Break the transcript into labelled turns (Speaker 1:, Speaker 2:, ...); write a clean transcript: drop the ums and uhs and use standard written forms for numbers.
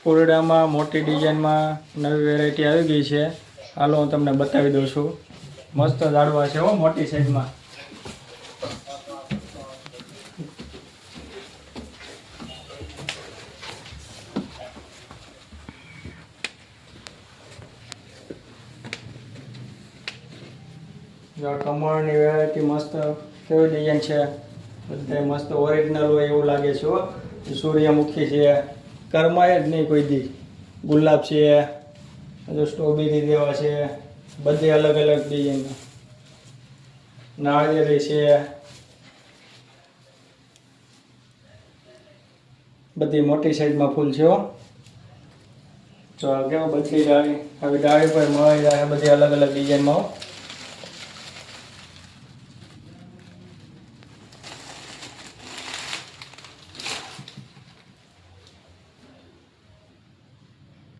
Speaker 1: ફૂલડામાં મોટી ડિઝાઇનમાં નવી વેરાયટી આવી ગઈ છે. હાલો હું તમને બતાવી દઉં છું. મસ્ત ઝાડવા છે હો, મોટી સાઈઝમાં. કમળની વેરાયટી મસ્ત કેવી ડિઝાઇન છે, બધા મસ્ત ઓરિજિનલ હોય એવું લાગે છે હો. સૂર્યમુખી છે, કરમાય જ નહીં કોઈ દી. ગુલાબ છે, જો સ્ટ્રોબેરી જેવા છે, બધી અલગ અલગ ડિઝાઇન. નાળિયેરી છે, બધી મોટી સાઈઝમાં ફૂલ છે હો. તો કેવો બધી ડાળી, હવે ડાળી પર મળી જાય બધી અલગ અલગ ડિઝાઇનમાં હો.